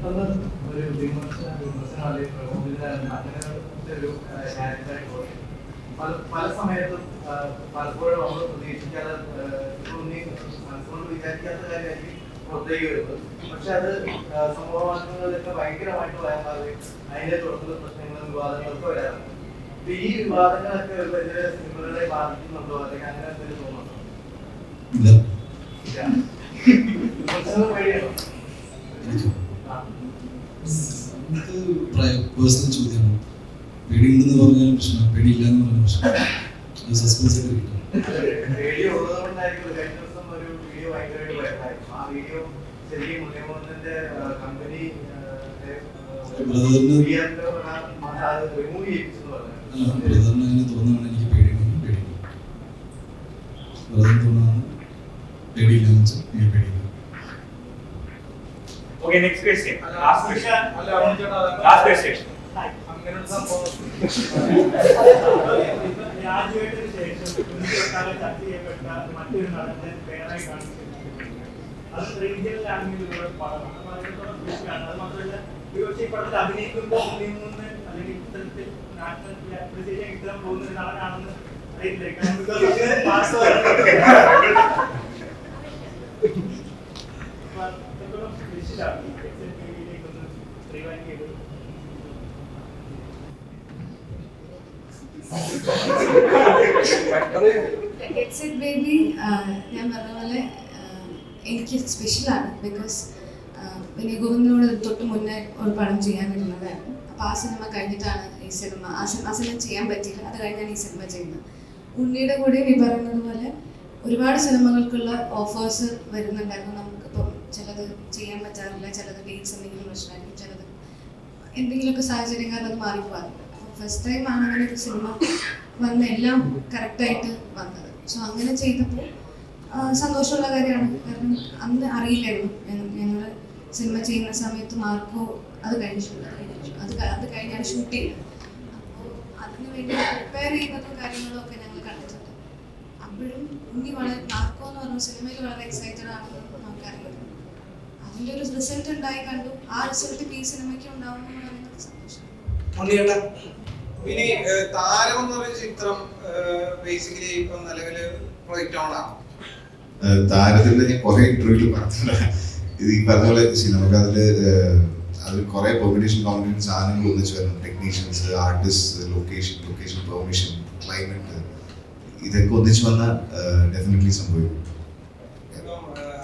പെട്ടെന്ന് ഒരു വിമർശനം അല്ലെങ്കിൽ പ്രകോപിതരാകുന്ന അങ്ങനെ ഒരു ക്യാരക്ടറായി പോയി പല സമയത്തും പലപ്പോഴും നമ്മൾ പ്രതീക്ഷിക്കാതെ മനസ്സുകൊണ്ട് വിചാരിക്കാത്ത കാര്യമായിരിക്കും പുറത്തേക്ക് വരുന്നത്. പക്ഷെ അത് സമൂഹ മാധ്യമങ്ങളിലൊക്കെ ഭയങ്കരമായിട്ട് വയനാറുകയും അതിനെ തുടർന്നുള്ള പ്രശ്നങ്ങളും വിവാദങ്ങളൊക്കെ വരാറുണ്ട്. അപ്പൊ ഈ വിവാദങ്ങളൊക്കെ ഇതിലെ സിനിമകളെ ബാധിക്കുന്നുണ്ടോ അല്ലെങ്കിൽ അങ്ങനെ എന്തെങ്കിലും തോന്നുന്നുണ്ടോ? പേടിയാണോ? പേഴ്സണൽ ചോദ്യമാണ്. പേടിയുണ്ടെന്ന് പറഞ്ഞാലും പ്രശ്നം, പേടിയില്ല എന്ന് പറഞ്ഞാൽ പ്രശ്നം. സസ്പെൻസ് ഒക്കെ കിട്ടും. വീഡിയോ ഉള്ളതുകൊണ്ടായിരിക്കും കഴിഞ്ഞ ദിവസം ഒരു വീഡിയോ ഭയങ്കരമായിട്ട് വൈറലായിരുന്നു. ആ വീഡിയോ ശരിക്കും മുഖ്യമന്ത്രിന്റെ കമ്പനി ബ്രദറിന് റിമൂവ് ചെയ്യിപ്പിച്ചെന്ന് പറഞ്ഞു. ബ്രദറിന് അങ്ങനെ തോന്നുകയാണ് എനിക്ക് പേടിയുണ്ടെങ്കിൽ പേടിയില്ല. ബ്രദറിന് തോന്നുകയാണ് പേടിയില്ലെന്ന് വെച്ചാൽ എനിക്ക് പേടിയില്ല. Okay, next question. Last question. Last question. അങ്ങനെ ഒരു സംഭവം രാജുവേട്ടന് ശേഷം ചർച്ച ചെയ്യപ്പെട്ട മറ്റൊരു നടനെ പേരായി കാണിച്ചിട്ടുണ്ട്. അത് റീജിയണൽ ലാംഗ്വേജിലുള്ള പടമാണ്. അപ്പൊ അതിനോട് വിഷയമാണ്. അത് മാത്രമല്ല ഒരുപക്ഷെ ഈ പടത്തിൽ അഭിനയിക്കുമ്പോൾ നിന്ന് അല്ലെങ്കിൽ ഇത്തരത്തിൽ നാഷണൽ അപ്രീസിയേഷൻ കിട്ടാൻ പോകുന്ന ഒരു നടനാണെന്ന് അറിയില്ല. Get Set Baby ഞാൻ പറഞ്ഞ പോലെ എനിക്ക് സ്പെഷ്യലാണ്. ബിക്കോസ് വിനയ് ഗോവിന്ദനോട് തൊട്ട് മുന്നേ ഒരു പടം ചെയ്യാനിരുന്നതായിരുന്നു. അപ്പോൾ ആ സിനിമ കഴിഞ്ഞിട്ടാണ് ഈ സിനിമ ആ സിനിമ ചെയ്യാൻ പറ്റിയില്ല. അത് കഴിഞ്ഞാണ് ഈ സിനിമ ചെയ്യുന്നത്. ഉണ്ണിയുടെ കൂടെയും ഈ പറയുന്നത് പോലെ ഒരുപാട് സിനിമകൾക്കുള്ള ഓഫേഴ്സ് വരുന്നുണ്ടായിരുന്നു. നമുക്കിപ്പം ചിലത് ചെയ്യാൻ പറ്റാറില്ല, ചിലത് ഡേറ്റ്സ് എന്തെങ്കിലും പ്രശ്നമായിരിക്കും, ചിലത് എന്തെങ്കിലുമൊക്കെ സാഹചര്യം കാരണം അത് മാറിപ്പോകാറുണ്ട്. ഫസ്റ്റ് ടൈം ആണ് അങ്ങനെ ഒരു സിനിമ വന്ന് എല്ലാം കറക്റ്റായിട്ട് വന്നത്. സോ അങ്ങനെ ചെയ്തപ്പോൾ സന്തോഷമുള്ള കാര്യമാണ്. കാരണം അന്ന് അറിയില്ലായിരുന്നു. ഞങ്ങൾ സിനിമ ചെയ്യുന്ന സമയത്ത് മാർക്കോ അത് കഴിഞ്ഞിട്ടുണ്ട്. അത് കഴിഞ്ഞാണ് ഷൂട്ട് ചെയ്യുന്നത്. അപ്പോൾ അതിന് വേണ്ടി പ്രിപ്പയർ ചെയ്യുന്നതും കാര്യങ്ങളും ഒക്കെ ഞങ്ങൾ കണ്ടിട്ടുണ്ട്. അപ്പോഴും ഉണ്ണി മാർക്കോ എന്ന് പറഞ്ഞ സിനിമയിൽ വളരെ എക്സൈറ്റഡ് ആണെന്ന് നമുക്കറിയാം. അതിൻ്റെ ഒരു റിസൾട്ട് ഉണ്ടായി കണ്ടു. ആ റിസൾട്ട് ഈ സിനിമയ്ക്ക് ഉണ്ടാവുമെന്ന് പറയുന്നത് സന്തോഷം. ഇനി താരം എന്ന് പറയുന്ന ചിത്രം ബേസിക്കലി ഇപ്പൊ നിലവില് പ്രൊജക്ട് ഓൺ ആണ്. താരത്തിന്റെ ഞാൻ കുറെ ഇന്റർവ്യൂവിൽ പറഞ്ഞില്ല. ഇത് ഈ പറഞ്ഞ പോലെ നമുക്ക് അതിൽ കുറെ പെർമിറ്റേഷൻ കോമ്പിനേഷൻ സാധനങ്ങൾ ഒന്നിച്ച് വരണം. Technicians, artist, location permission, climate, ഇതൊക്കെ ഒന്നിച്ച് വന്നാൽ ഡെഫിനറ്റ്ലി സംഭവിക്കും.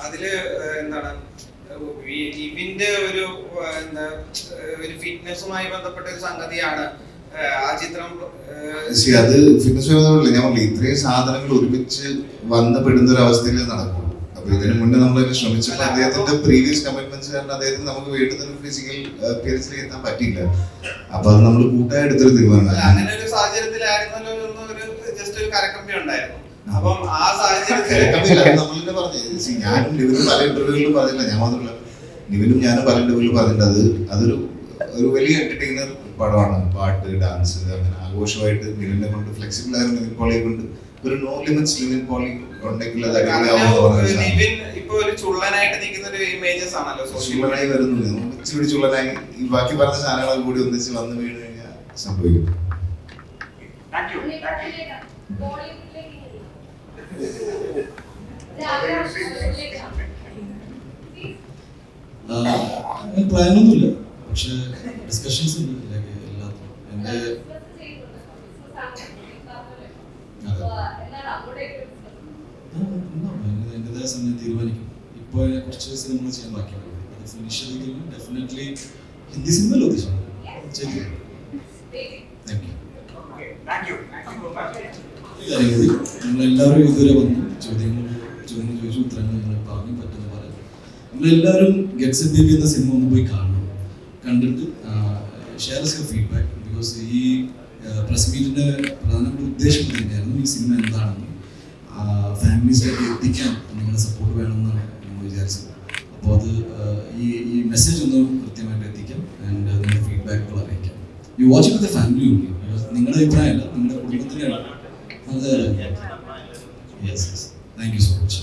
അതില് എന്താണ് ഇവിന്റെ ഒരു ഫിറ്റ്നസുമായി ബന്ധപ്പെട്ട ഒരു സംഗതിയാണ് ആ ചിത്രം. അത് ഫിറ്റ്നസ് ഞാൻ പറഞ്ഞില്ല, ഇത്രയും സാധനങ്ങൾ ഒരുമിച്ച് വന്നപ്പെടുന്ന ഒരു അവസ്ഥയിൽ നടക്കും. അപ്പൊ ഇതിനു മുന്നേ നമ്മൾ ശ്രമിച്ചപ്പോൾ അദ്ദേഹത്തിന്റെ പ്രീവിയസ് കമ്മിറ്റ്മെന്റ്സ് കാരണം അദ്ദേഹത്തിന് നമുക്ക് വേണ്ടുന്ന ഒരു ഫിസിക്കൽ അപ്പിയറൻസിലേക്ക് എത്താൻ പറ്റിയില്ല. അപ്പൊ അത് നമ്മൾ കൂട്ടായി എടുത്തൊരു തീരുമാനമാണ്. അങ്ങനെ ഒരു സാഹചര്യത്തിലായിരുന്നല്ലോ ഒരു ജസ്റ്റ് ഒരു കരക്കമ്പി ഉണ്ടായിരുന്നു. അപ്പം ആ സാഹചര്യത്തിൽ നമ്മളെന്നെ പറഞ്ഞു, ഞാനും നിവിനും പല ഇന്റർവ്യൂകളിലും പറഞ്ഞില്ല, ഞാൻ മാത്രമല്ല നിവിനും ഞാനും പല ഇന്റർവ്യൂകളിലും പറഞ്ഞിട്ടുണ്ട്. അതൊരു വലിയ എന്റർടൈനർ പടമാണ്. പാട്ട്, ഡാൻസ്, അങ്ങനെ ആഘോഷമായിട്ട് നിവിനെ കൊണ്ട് ഫ്ലെക്സിബിൾ ആയ നിവിൻ പോളിയെ കൊണ്ട് ഒരു നോ ലിമിറ്റ്സ് നിവിൻ പോളി ഉണ്ടെങ്കിൽ അത് ഇപ്പൊ ഒരു ചുള്ളനായിട്ട് നിൽക്കുന്ന ഒരു ഇമേജസ് ആണല്ലോ. ചുള്ളനായി വരുന്നത് ഇച്ചിരി ചുള്ളനായി ഈ ബാക്കി പറഞ്ഞ സാധനങ്ങൾ കൂടി ഒന്നിച്ച് വന്ന് വീണ് കഴിഞ്ഞാൽ സംഭവിക്കും. പ്ലാനൊന്നുമില്ല, പക്ഷെ ഡിസ്കഷൻസ് ഉണ്ട് എല്ലാത്തും. എൻ്റെതായ സമയം തീരുമാനിക്കും. ഇപ്പോൾ കുറച്ച് സിനിമകൾ ചെയ്യാൻ ബാക്കിയാണ്. അത് ഫിനിഷ് ചെയ്തെങ്കിലും ഡെഫിനറ്റ്ലി ഹിന്ദി സിനിമയിൽ ഉദ്ദേശിച്ചു ചെയ്തു. കാര്യം കൂടി നിങ്ങളെല്ലാവരും ഇതുവരെ വന്നു ചോദ്യങ്ങൾ ചോദിച്ചു, ഉത്തരങ്ങൾ നിങ്ങൾ പറഞ്ഞു പറ്റുന്ന പറയാം. നിങ്ങളെല്ലാവരും ഗെറ്റ് സെറ്റ് ബേബി എന്ന സിനിമ ഒന്ന് പോയി കാണണം. കണ്ടിട്ട് ഷെയർ യുവർ ഫീഡ്ബാക്ക്. ബിക്കോസ് ഈ പ്രസ് മീറ്റിൻ്റെ പ്രധാനപ്പെട്ട ഉദ്ദേശം തന്നെയായിരുന്നു ഈ സിനിമ എന്താണെന്ന് ഫാമിലീസിലേക്ക് എത്തിക്കാൻ നിങ്ങളുടെ സപ്പോർട്ട് വേണമെന്നാണ് നമ്മൾ വിചാരിച്ചത്. അപ്പോൾ അത് ഈ മെസ്സേജ് ഒന്ന് കൃത്യമായിട്ട് എത്തിക്കാം ആൻഡ് നിങ്ങളുടെ ഫീഡ്ബാക്കുകൾ അറിയിക്കാം. You watch with the family only. നിങ്ങളുടെ അഭിപ്രായമല്ല, നിങ്ങളുടെ കുടുംബത്തിൻ്റെ. അതെ, yes, thank you so much.